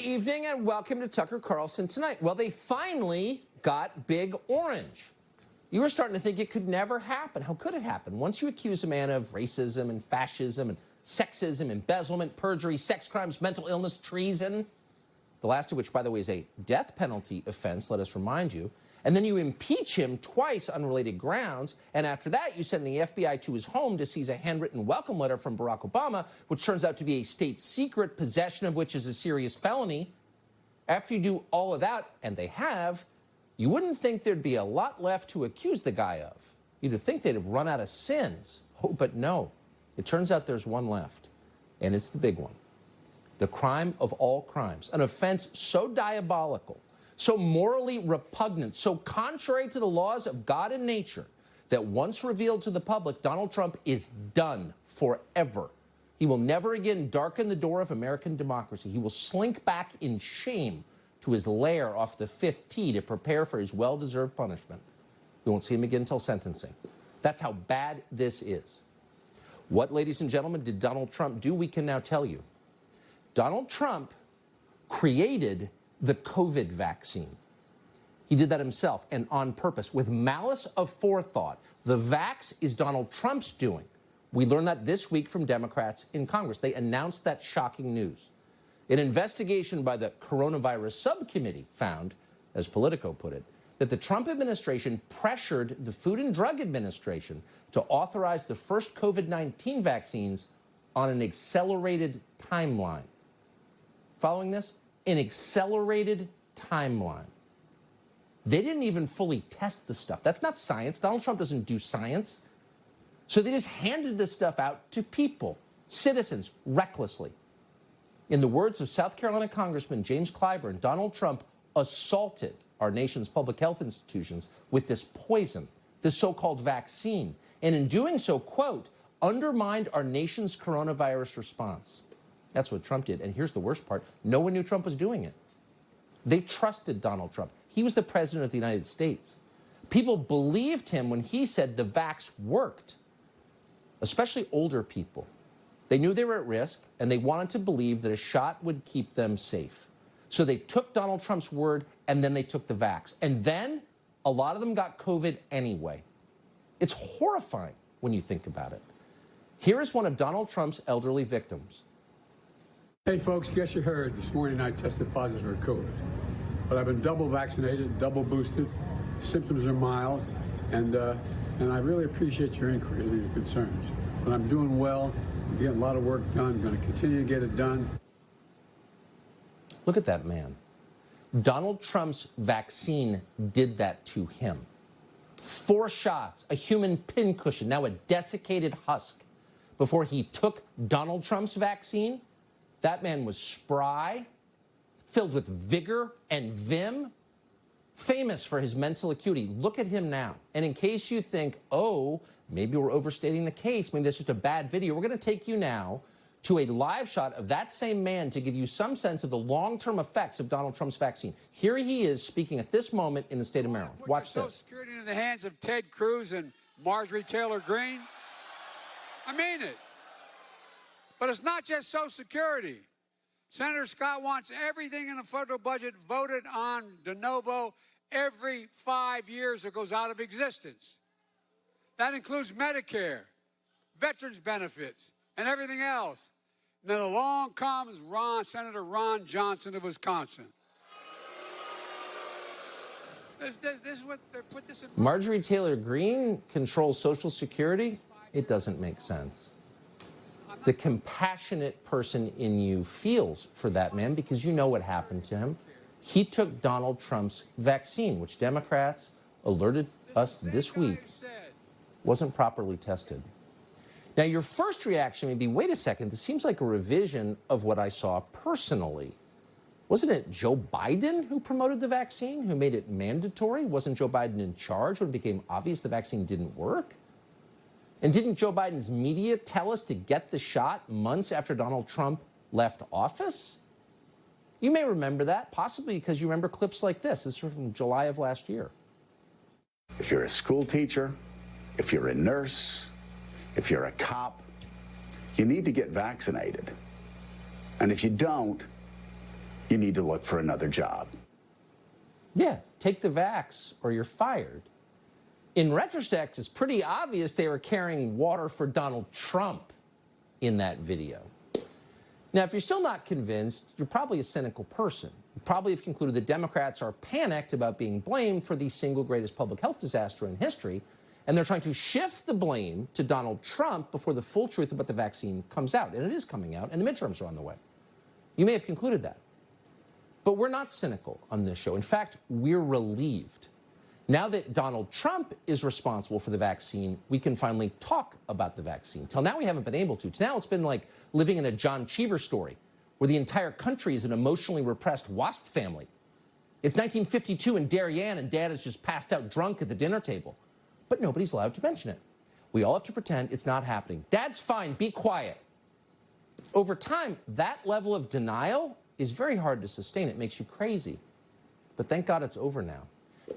evening and welcome to Tucker Carlson Tonight. Well, they finally got Big Orange. You were starting to think it could never happen. How could it happen? Once you accuse a man of racism and fascism and sexism, embezzlement, perjury, sex crimes, mental illness, treason, the last of which, by the way, is a death penalty offense, let us remind you, and then you impeach him twice on related grounds, and after that you send the FBI to his home to seize a handwritten welcome letter from Barack Obama, which turns out to be a state secret, possession of which is a serious felony. After you do all of that, and they have, you wouldn't think there'd be a lot left to accuse the guy of. You'd think they'd have run out of sins. Oh, but no. It turns out there's one left, and it's the big one. The crime of all crimes, an offense so diabolical, so morally repugnant, so contrary to the laws of God and nature, that once revealed to the public, Donald Trump is done forever. He will never again darken the door of American democracy. He will slink back in shame to his lair off the fifth tee to prepare for his well-deserved punishment. We won't see him again until sentencing. That's how bad this is. What, ladies and gentlemen, did Donald Trump do? We can now tell you. Donald Trump created the COVID vaccine. He did that himself and on purpose, with malice aforethought. The vax is Donald Trump's doing. We learned that this week from Democrats in Congress. They announced that shocking news. An investigation by the Coronavirus Subcommittee found, as Politico put it, that the Trump administration pressured the Food and Drug Administration to authorize the first COVID-19 vaccines on an accelerated timeline. Following this, an accelerated timeline. They didn't even fully test the stuff. That's not science. Donald Trump doesn't do science. So they just handed this stuff out to people, citizens, recklessly. In the words of South Carolina Congressman James Clyburn, Donald Trump assaulted our nation's public health institutions with this poison, this so-called vaccine, and in doing so, quote, undermined our nation's coronavirus response. That's what Trump did. And here's the worst part. No one knew Trump was doing it. They trusted Donald Trump. He was the president of the United States. People believed him when he said the vax worked, especially older people. They knew they were at risk, and they wanted to believe that a shot would keep them safe. So they took Donald Trump's word, and then they took the vax. And then a lot of them got COVID anyway. It's horrifying when you think about it. Here is one of Donald Trump's elderly victims. Hey, folks, guess you heard this morning I tested positive for COVID. But I've been double vaccinated, double boosted. Symptoms are mild, and I really appreciate your inquiries and your concerns. But I'm doing well. I'm getting a lot of work done. I'm going to continue to get it done. Look at that man. Donald Trump's vaccine did that to him. 4 shots, a human pincushion, now a desiccated husk. Before he took Donald Trump's vaccine, that man was spry, filled with vigor and vim, famous for his mental acuity. Look at him now. And in case you think, oh, maybe we're overstating the case, maybe that's just a bad video, we're going to take you now to a live shot of that same man to give you some sense of the long-term effects of Donald Trump's vaccine. Here he is speaking at this moment in the state of Maryland. Watch Social this. Security in the hands of Ted Cruz and Marjorie Taylor Greene. I mean it. But it's not just Social Security. Senator Scott wants everything in the federal budget voted on de novo every 5 years it goes out of existence. That includes Medicare, veterans benefits, and everything else. And then along comes Senator Ron Johnson of Wisconsin. This is what they put this in. Marjorie Taylor Greene controls Social Security? It doesn't make sense. The compassionate person in you feels for that man because you know what happened to him. He took Donald Trump's vaccine, which Democrats alerted us this week wasn't properly tested. Now, your first reaction may be, wait a second, this seems like a revision of what I saw personally. Wasn't it Joe Biden who promoted the vaccine, who made it mandatory? Wasn't Joe Biden in charge when it became obvious the vaccine didn't work? And didn't Joe Biden's media tell us to get the shot months after Donald Trump left office? You may remember that, possibly because you remember clips like this. This is from July of last year. If you're a school teacher, if you're a nurse, if you're a cop, you need to get vaccinated. And if you don't, you need to look for another job. Yeah, take the vax or you're fired. In retrospect, it's pretty obvious they were carrying water for Donald Trump in that video. Now, if you're still not convinced, you're probably a cynical person. You probably have concluded that Democrats are panicked about being blamed for the single greatest public health disaster in history, and they're trying to shift the blame to Donald Trump before the full truth about the vaccine comes out. And it is coming out, and the midterms are on the way. You may have concluded that. But we're not cynical on this show. In fact, we're relieved. Now that Donald Trump is responsible for the vaccine, we can finally talk about the vaccine. Till now, we haven't been able to. Till now, it's been like living in a John Cheever story, where the entire country is an emotionally repressed WASP family. It's 1952 in Darien, and Dad is just passed out drunk at the dinner table. But nobody's allowed to mention it. We all have to pretend it's not happening. Dad's fine, be quiet. Over time, that level of denial is very hard to sustain. It makes you crazy. But thank God it's over now.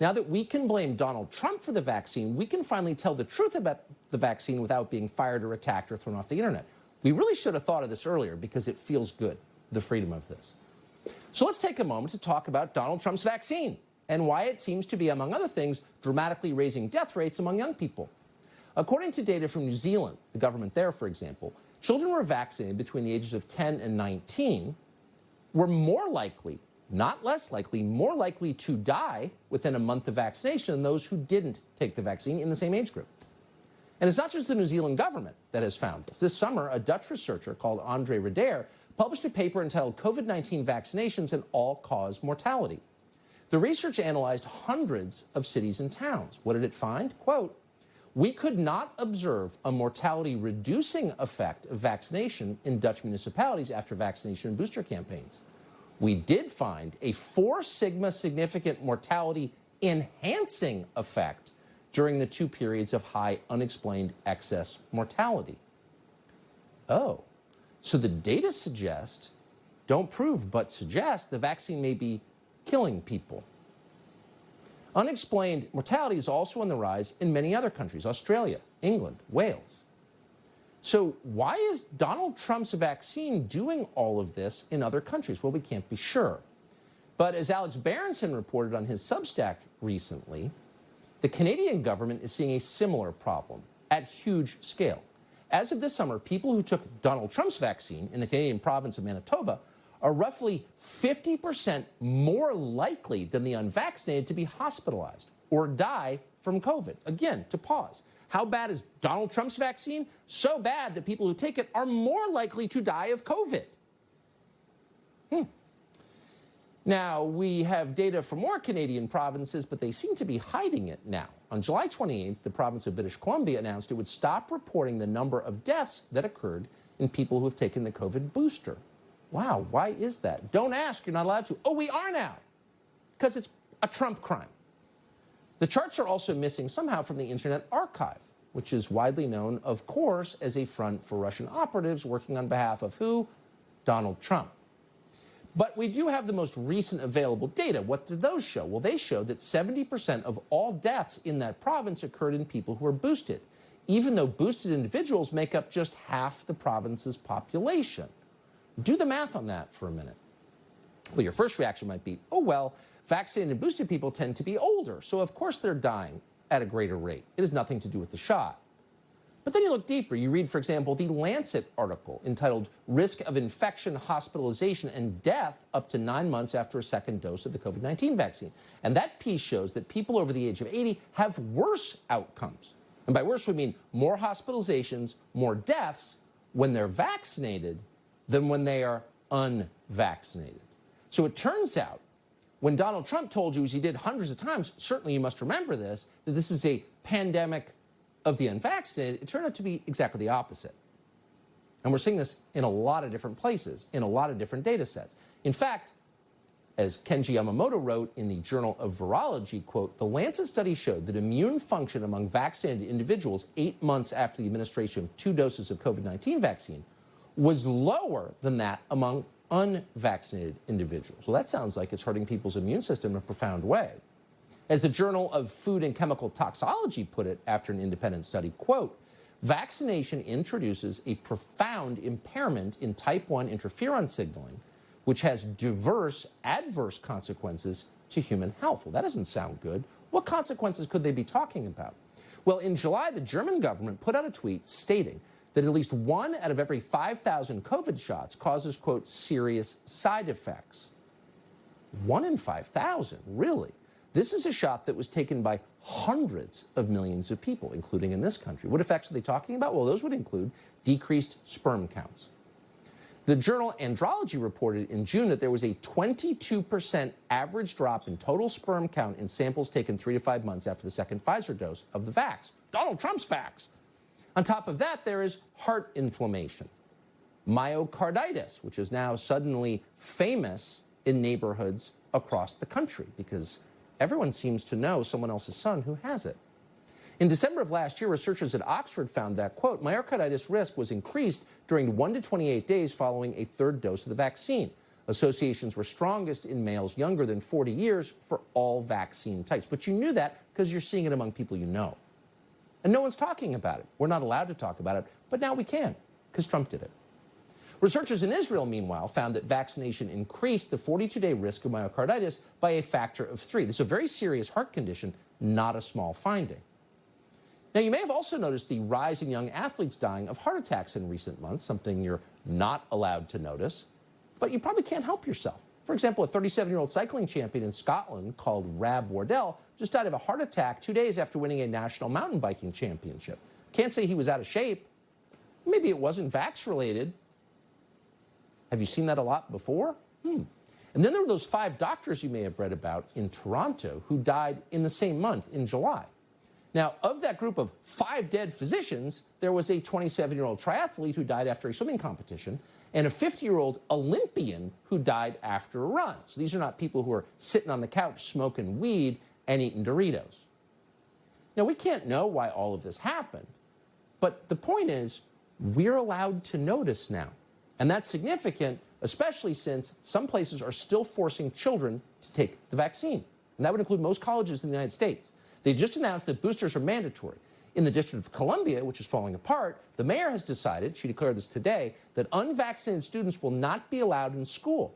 Now that we can blame Donald Trump for the vaccine, we can finally tell the truth about the vaccine without being fired or attacked or thrown off the internet. We really should have thought of this earlier because it feels good, the freedom of this. So let's take a moment to talk about Donald Trump's vaccine and why it seems to be, among other things, dramatically raising death rates among young people. According to data from New Zealand, the government there, for example, children who were vaccinated between the ages of 10 and 19 were more likely, not less likely, more likely to die within a month of vaccination than those who didn't take the vaccine in the same age group. And it's not just the New Zealand government that has found this. This summer, a Dutch researcher called Andre Radair published a paper entitled COVID-19 Vaccinations and All-Cause Mortality. The research analyzed hundreds of cities and towns. What did it find? Quote, "We could not observe a mortality-reducing effect of vaccination in Dutch municipalities after vaccination and booster campaigns. We did find a 4 sigma significant mortality-enhancing effect during the 2 periods of high unexplained excess mortality." Oh, so the data suggest, don't prove, but suggest the vaccine may be killing people. Unexplained mortality is also on the rise in many other countries, Australia, England, Wales. So why is Donald Trump's vaccine doing all of this in other countries? Well, we can't be sure. But as Alex Berenson reported on his Substack recently, the Canadian government is seeing a similar problem at huge scale. As of this summer, people who took Donald Trump's vaccine in the Canadian province of Manitoba are roughly 50% more likely than the unvaccinated to be hospitalized or die from COVID. Again, to pause. How bad is Donald Trump's vaccine? So bad that people who take it are more likely to die of COVID. Now, we have data from more Canadian provinces, but they seem to be hiding it now. On July 28th, the province of British Columbia announced it would stop reporting the number of deaths that occurred in people who have taken the COVID booster. Wow, why is that? Don't ask, you're not allowed to. Oh, we are now, because it's a Trump crime. The charts are also missing somehow from the Internet Archive, which is widely known, of course, as a front for Russian operatives working on behalf of who? Donald Trump. But we do have the most recent available data. What did those show? Well, they showed that 70% of all deaths in that province occurred in people who were boosted, even though boosted individuals make up just half the province's population. Do the math on that for a minute. Well, your first reaction might be, oh, well, vaccinated and boosted people tend to be older, so of course they're dying at a greater rate. It has nothing to do with the shot. But then you look deeper. You read, for example, the Lancet article entitled Risk of Infection, Hospitalization, and Death Up to 9 months After a Second Dose of the COVID-19 Vaccine. And that piece shows that people over the age of 80 have worse outcomes. And by worse, we mean more hospitalizations, more deaths when they're vaccinated than when they are unvaccinated. So it turns out, when Donald Trump told you, as he did hundreds of times, certainly you must remember this, that this is a pandemic of the unvaccinated, it turned out to be exactly the opposite. And we're seeing this in a lot of different places, in a lot of different data sets. In fact, as Kenji Yamamoto wrote in the Journal of Virology, quote, the Lancet study showed that immune function among vaccinated individuals 8 months after the administration of 2 doses of COVID-19 vaccine was lower than that among unvaccinated individuals. Well, that sounds like it's hurting people's immune system in a profound way. As the Journal of Food and Chemical Toxicology put it after an independent study, quote, vaccination introduces a profound impairment in type 1 interferon signaling, which has diverse adverse consequences to human health. Well, that doesn't sound good. What consequences could they be talking about? Well, in July, the German government put out a tweet stating that at least 1 out of every 5,000 COVID shots causes, quote, serious side effects. 1 in 5,000, really? This is a shot that was taken by hundreds of millions of people, including in this country. What effects are they talking about? Well, those would include decreased sperm counts. The journal Andrology reported in June that there was a 22% average drop in total sperm count in samples taken 3 to 5 months after the second Pfizer dose of the vax. Donald Trump's vax. On top of that, there is heart inflammation, myocarditis, which is now suddenly famous in neighborhoods across the country because everyone seems to know someone else's son who has it. In December of last year, researchers at Oxford found that, quote, myocarditis risk was increased during 1 to 28 days following a third dose of the vaccine. Associations were strongest in males younger than 40 years for all vaccine types. But you knew that because you're seeing it among people you know. And no one's talking about it. We're not allowed to talk about it, but now we can because Trump did it. Researchers in Israel, meanwhile, found that vaccination increased the 42-day risk of myocarditis by a factor of 3. This is a very serious heart condition, not a small finding. Now, you may have also noticed the rise in young athletes dying of heart attacks in recent months, something you're not allowed to notice, but you probably can't help yourself. For example, a 37-year-old cycling champion in Scotland called Rab Wardell just died of a heart attack 2 days after winning a national mountain biking championship. Can't say he was out of shape. Maybe it wasn't vax-related. Have you seen that a lot before? And then there were those 5 doctors you may have read about in Toronto who died in the same month, in July. Now, of that group of 5 dead physicians, there was a 27-year-old triathlete who died after a swimming competition and a 50-year-old Olympian who died after a run. So these are not people who are sitting on the couch smoking weed and eating Doritos. Now, we can't know why all of this happened, but the point is we're allowed to notice now. And that's significant, especially since some places are still forcing children to take the vaccine. And that would include most colleges in the United States. They just announced that boosters are mandatory. In the District of Columbia, which is falling apart, the mayor has decided, she declared this today, that unvaccinated students will not be allowed in school.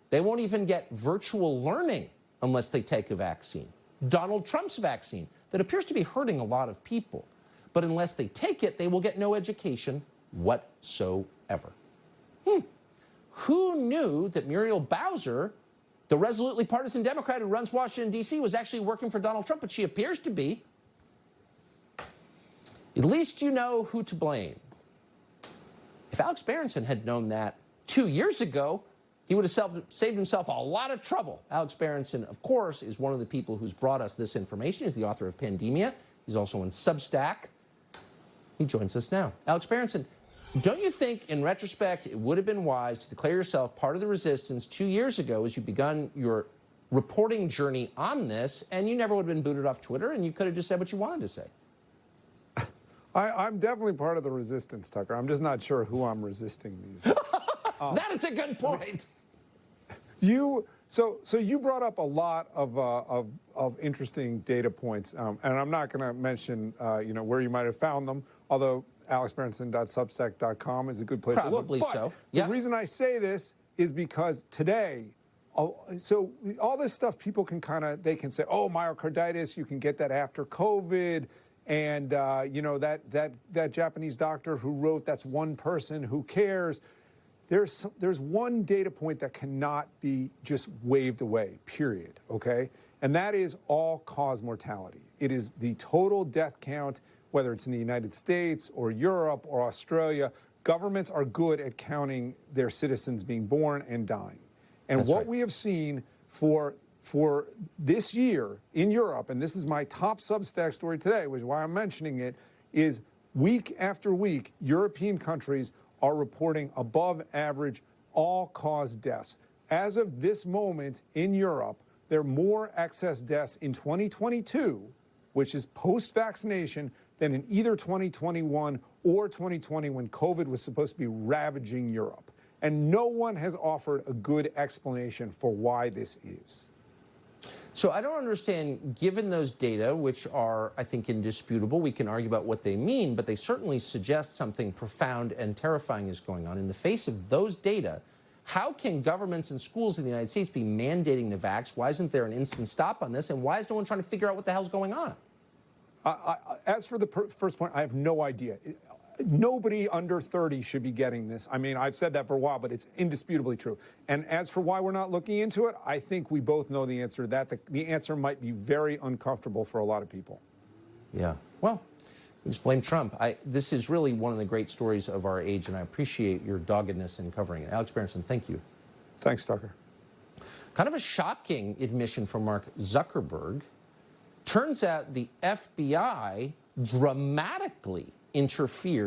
They won't even get virtual learning unless they take a vaccine. Donald Trump's vaccine, that appears to be hurting a lot of people. But unless they take it, they will get no education whatsoever. Who knew that Muriel Bowser, the resolutely partisan Democrat who runs Washington, D.C., was actually working for Donald Trump, but she appears to be. At least you know who to blame. If Alex Berenson had known that 2 years ago, he would have saved himself a lot of trouble. Alex Berenson, of course, is one of the people who's brought us this information. He's the author of Pandemia. He's also on Substack. He joins us now. Alex Berenson, don't you think, in retrospect, it would have been wise to declare yourself part of the resistance 2 years ago as you begun your reporting journey on this, and you never would have been booted off Twitter, and you could have just said what you wanted to say? I'm definitely part of the resistance, Tucker. I'm just not sure who I'm resisting these days. That is a good point. So you brought up a lot of interesting data points, and I'm not going to mention where you might have found them, although alexberenson.substack.com is a good place to look. Probably so. The reason I say this is because today, so all this stuff people can they can say, oh, myocarditis, you can get that after COVID. And, that Japanese doctor who wrote, that's one person, who cares? There's one data point that cannot be just waved away, period, okay? And that is all-cause mortality. It is the total death count, whether it's in the United States or Europe or Australia. Governments are good at counting their citizens being born and dying. And That's what right. we have seen for this year in Europe, and this is my top Substack story today, which is why I'm mentioning it, is week after week, European countries are reporting above average all-cause deaths. As of this moment in Europe, there are more excess deaths in 2022, which is post-vaccination, than in either 2021 or 2020 when COVID was supposed to be ravaging Europe. And no one has offered a good explanation for why this is. So I don't understand, given those data, which are, I think, indisputable, we can argue about what they mean, but they certainly suggest something profound and terrifying is going on. In the face of those data, How can governments and schools in the United States be mandating the vax? Why isn't there an instant stop on this? And why is no one trying to figure out what the hell's going on? As for the first point, I have no idea. Nobody under 30 should be getting this. I mean, I've said that for a while, but it's indisputably true. And as for why we're not looking into it, I think we both know the answer to that. The answer might be very uncomfortable for a lot of people. Yeah. Well, we just blame Trump. This is really one of the great stories of our age, and I appreciate your doggedness in covering it. Alex Berenson, thank you. Thanks, Tucker. Kind of a shocking admission from Mark Zuckerberg. Turns out the FBI dramatically interfered